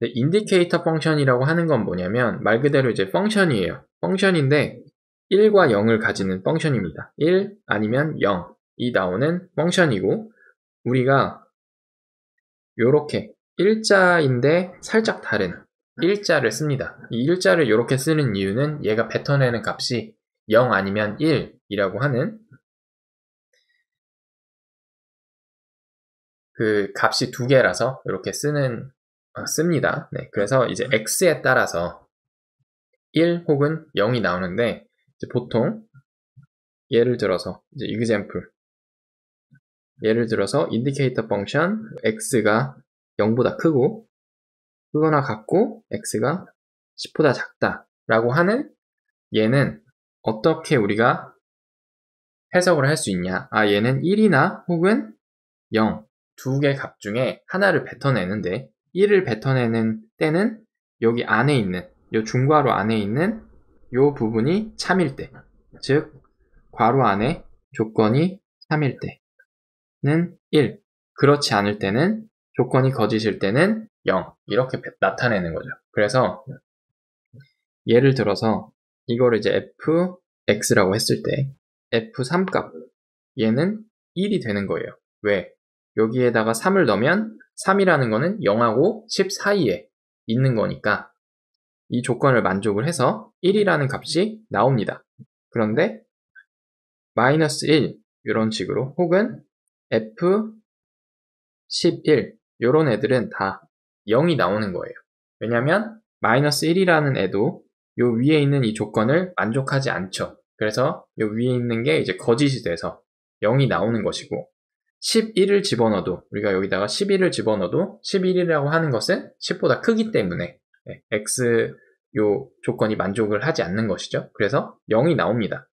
인디케이터 펑션이라고 하는 건 뭐냐면 말 그대로 이제 펑션이에요. 펑션인데 1과 0을 가지는 펑션입니다. 1 아니면 0이 나오는 펑션이고 우리가 요렇게 일자인데 살짝 다른 일자를 씁니다. 이 일자를 요렇게 쓰는 이유는 얘가 뱉어내는 값이 0 아니면 1이라고 하는 그 값이 두 개라서 이렇게 씁니다. 네, 그래서 이제 x에 따라서 1 혹은 0이 나오는데 이제 보통 예를 들어서 이제 example 예를 들어서 인디케이터 펑션 x가 0보다 크거나 같고 x가 10보다 작다 라고 하는 얘는 어떻게 우리가 해석을 할 수 있냐. 얘는 1이나 혹은 0 두 개 값 중에 하나를 뱉어내는데 1을 뱉어내는 때는 여기 안에 있는 요 중괄호 안에 있는 요 부분이 참일 때, 즉 괄호 안에 조건이 참일 때는 1, 그렇지 않을 때는 조건이 거짓일 때는 0 이렇게 나타내는 거죠. 그래서 예를 들어서 이거를 이제 fx라고 했을 때 f3 값 얘는 1이 되는 거예요. 왜? 여기에다가 3을 넣으면 3이라는 거는 0하고 10 사이에 있는 거니까 이 조건을 만족을 해서 1이라는 값이 나옵니다. 그런데 마이너스 1 이런 식으로 혹은 f11 이런 애들은 다 0이 나오는 거예요. 왜냐면 마이너스 1이라는 애도 요 위에 있는 이 조건을 만족하지 않죠. 그래서 요 위에 있는 게 이제 거짓이 돼서 0이 나오는 것이고 11을 집어넣어도 우리가 여기다가 11을 집어넣어도 11이라고 하는 것은 10보다 크기 때문에 x 요 조건이 만족을 하지 않는 것이죠. 그래서 0이 나옵니다.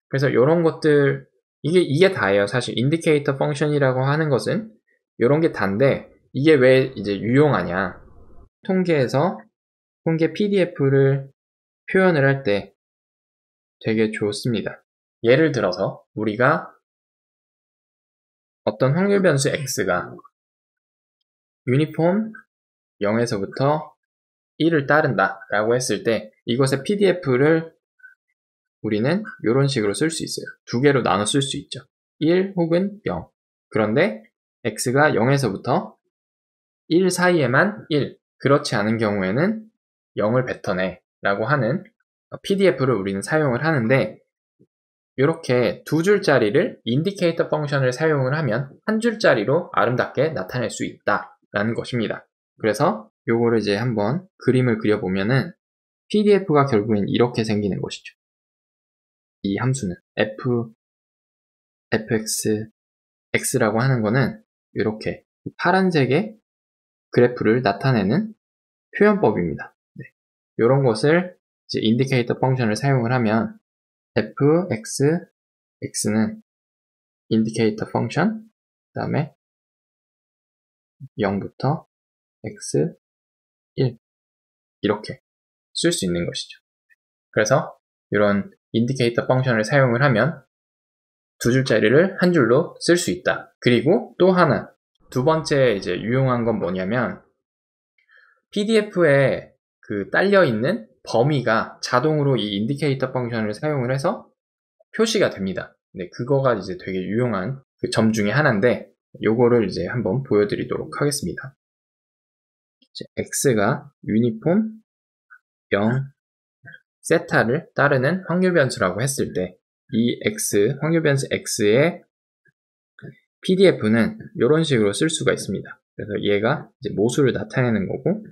그래서 이런 것들 이게 다예요. 사실 인디케이터 펑션이라고 하는 것은 이런 게 다인데 이게 왜 이제 유용하냐? 통계 PDF를 표현을 할 때 되게 좋습니다. 예를 들어서 우리가 어떤 확률 변수 x가 유니폼 0에서부터 1을 따른다 라고 했을 때 이것의 PDF를 우리는 이런 식으로 쓸 수 있어요. 두 개로 나눠 쓸 수 있죠. 1 혹은 0. 그런데 x가 0에서부터 1 사이에만 1, 그렇지 않은 경우에는 0을 뱉어내 라고 하는 PDF를 우리는 사용을 하는데 이렇게 두 줄짜리를 인디케이터 펑션을 사용을 하면 한 줄짜리로 아름답게 나타낼 수 있다라는 것입니다. 그래서 요거를 이제 한번 그림을 그려보면은 PDF가 결국엔 이렇게 생기는 것이죠. 이 함수는 fx라고 하는 거는 이렇게 파란색의 그래프를 나타내는 표현법입니다. 네. 이런 것을 이제 인디케이터 펑션을 사용을 하면 x는 인디케이터 펑션, 그 다음에 0부터 x, 1 이렇게 쓸 수 있는 것이죠. 그래서 이런 인디케이터 펑션을 사용을 하면 두 줄짜리를 한 줄로 쓸 수 있다. 그리고 또 하나, 두 번째 이제 유용한 건 뭐냐면 PDF에 그 딸려 있는 범위가 자동으로 이 인디케이터 펑션을 사용을 해서 표시가 됩니다. 네, 그거가 이제 되게 유용한 그 점 중에 하나인데 요거를 이제 한번 보여드리도록 하겠습니다. 이제 x가 유니폼 0 세타를 따르는 확률 변수라고 했을 때 이 확률 변수 x의 PDF는 이런 식으로 쓸 수가 있습니다. 그래서 얘가 이제 모수를 나타내는 거고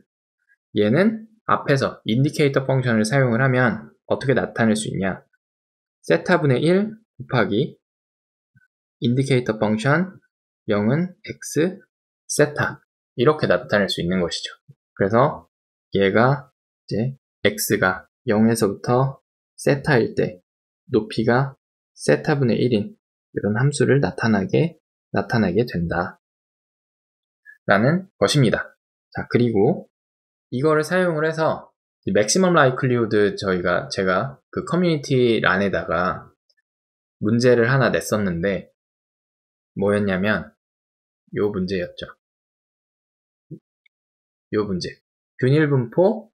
얘는 앞에서 인디케이터 펑션을 사용을 하면 어떻게 나타낼 수 있냐? 세타분의 1 곱하기 인디케이터 펑션 0은 x 세타 이렇게 나타낼 수 있는 것이죠. 그래서 얘가 이제 x가 0에서부터 세타일 때 높이가 세타분의 1인 이런 함수를 나타나게 된다 라는 것입니다. 자, 그리고 이거를 사용을 해서 맥시멈 라이클리후드 제가 그 커뮤니티 란에다가 문제를 하나 냈었는데 뭐였냐면 요 문제였죠. 요 문제. 균일 분포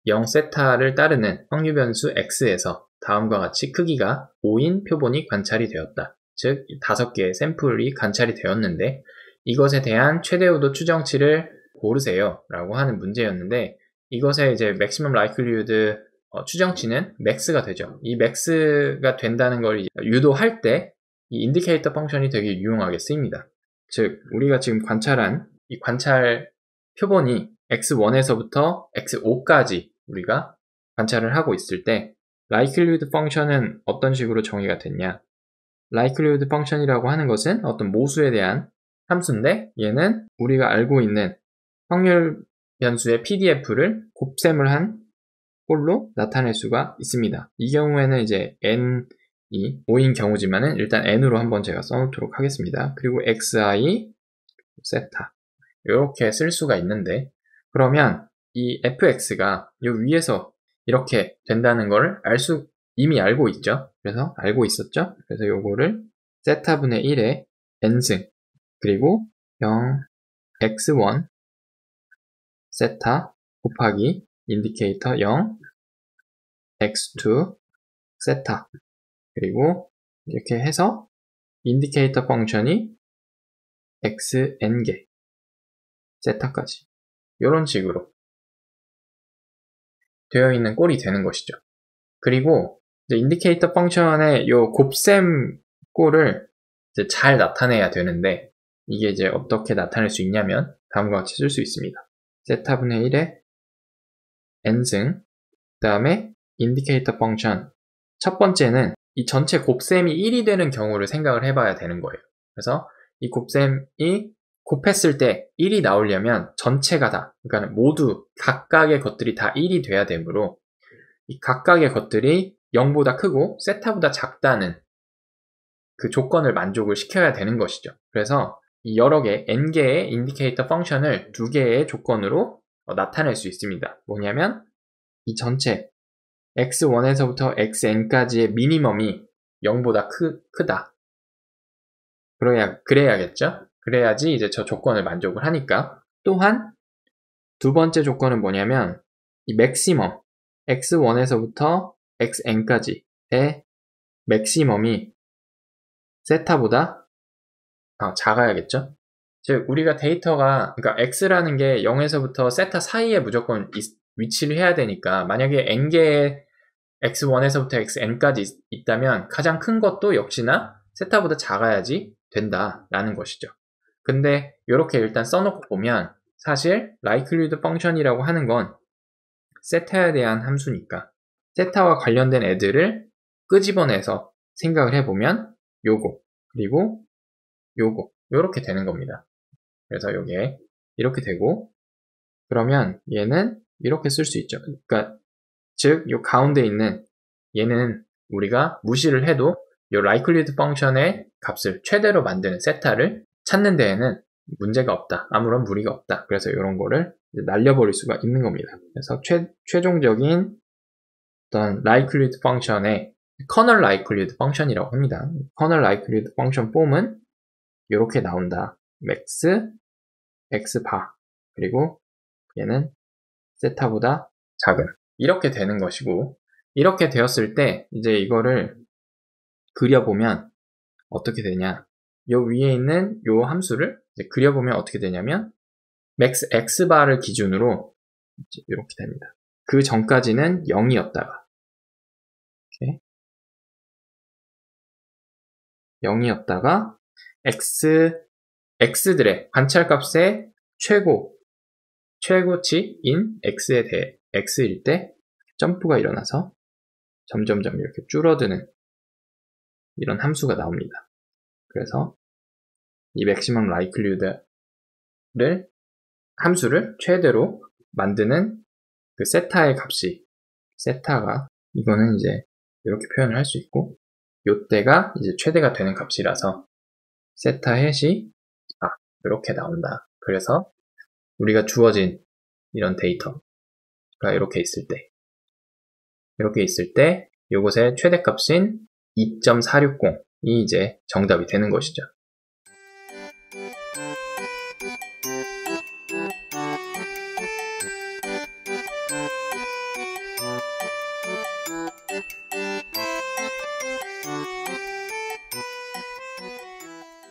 0 세타를 따르는 확률 변수 x에서 다음과 같이 크기가 5인 표본이 관찰이 되었다. 즉 5개의 샘플이 관찰이 되었는데 이것에 대한 최대 우도 추정치를 고르세요 라고 하는 문제였는데 이것의 이제 maximum likelihood 추정치는 max가 되죠. 이 max가 된다는 걸 유도할 때 이 인디케이터 펑션이 되게 유용하게 쓰입니다. 즉 우리가 지금 관찰한 이 관찰 표본이 x1에서부터 x5까지 우리가 관찰을 하고 있을 때 likelihood 펑션은 어떤 식으로 정의가 됐냐? likelihood 펑션이라고 하는 것은 어떤 모수에 대한 함수인데 얘는 우리가 알고 있는 확률 변수의 PDF를 곱셈을 한 꼴로 나타낼 수가 있습니다. 이 경우에는 이제 n이 5인 경우지만은 일단 n으로 한번 제가 써놓도록 하겠습니다. 그리고 xi 세타 이렇게 쓸 수가 있는데 그러면 이 fx가 이 위에서 이렇게 된다는 걸 이미 알고 있죠. 그래서 알고 있었죠. 그래서 요거를 세타분의 1의 n승 그리고 0 x1 세타 곱하기 인디케이터 0 x2 세타 그리고 이렇게 해서 인디케이터 펑션이 xn개 세타까지 이런 식으로 되어 있는 꼴이 되는 것이죠. 그리고 이제 인디케이터 펑션의 요 곱셈 꼴을 이제 잘 나타내야 되는데 이게 이제 어떻게 나타낼 수 있냐면 다음과 같이 쓸 수 있습니다. 세타분의 1의 n승 그 다음에 인디케이터 펑션 첫 번째는 이 전체 곱셈이 1이 되는 경우를 생각을 해봐야 되는 거예요. 그래서 이 곱셈이 곱했을 때 1이 나오려면 전체가 다, 그러니까 모두 각각의 것들이 다 1이 돼야 되므로 이 각각의 것들이 0보다 크고 세타보다 작다는 그 조건을 만족을 시켜야 되는 것이죠. 그래서 이 여러 개, n개의 인디케이터 펑션을 2개의 조건으로 나타낼 수 있습니다. 뭐냐면 이 전체 x1에서부터 xn까지의 미니멈이 0보다 크다. 그래야겠죠? 그래야지 이제 저 조건을 만족을 하니까. 또한 두 번째 조건은 뭐냐면 이 맥시멈 x1에서부터 xn까지의 맥시멈이 세타보다 작아야겠죠? 즉 우리가 데이터가 그러니까 x라는 게 0에서부터 세타 사이에 무조건 위치를 해야 되니까 만약에 n개의 x1에서부터 xn까지 있다면 가장 큰 것도 역시나 세타보다 작아야지 된다라는 것이죠. 근데 이렇게 일단 써놓고 보면 사실 likelihood 펑션이라고 하는 건 세타에 대한 함수니까 세타와 관련된 애들을 끄집어내서 생각을 해보면 요거 그리고 요거 요렇게 되는 겁니다. 그래서 요게 이렇게 되고 그러면 얘는 이렇게 쓸 수 있죠. 그러니까 즉 요 가운데 있는 얘는 우리가 무시를 해도 요 likelihood 펑션의 값을 최대로 만드는 세타를 찾는 데에는 문제가 없다. 아무런 무리가 없다. 그래서 이런 거를 날려버릴 수가 있는 겁니다. 그래서 최종적인 어떤 likelihood 펑션의 kernel likelihood 펑션이라고 합니다. kernel likelihood 펑션 폼은 이렇게 나온다. max, x바 그리고 얘는 세타보다 작은 이렇게 되는 것이고 이렇게 되었을 때 이제 이거를 그려보면 어떻게 되냐 요 위에 있는 요 함수를 이제 그려보면 어떻게 되냐면 max x바를 기준으로 이렇게 됩니다. 그 전까지는 0이었다가 이렇게 0이었다가 x들의 관찰값의 최고치인 x에 대해 x일 때 점프가 일어나서 점점점 이렇게 줄어드는 이런 함수가 나옵니다. 그래서 이 maximum likelihood를 함수를 최대로 만드는 그 세타의 값이 세타가 이거는 이제 이렇게 표현을 할 수 있고 요때가 이제 최대가 되는 값이라서 세타 햇이 이렇게 나온다. 그래서 우리가 주어진 이런 데이터가 이렇게 있을 때 요것의 최대값인 2.460이 이제 정답이 되는 것이죠.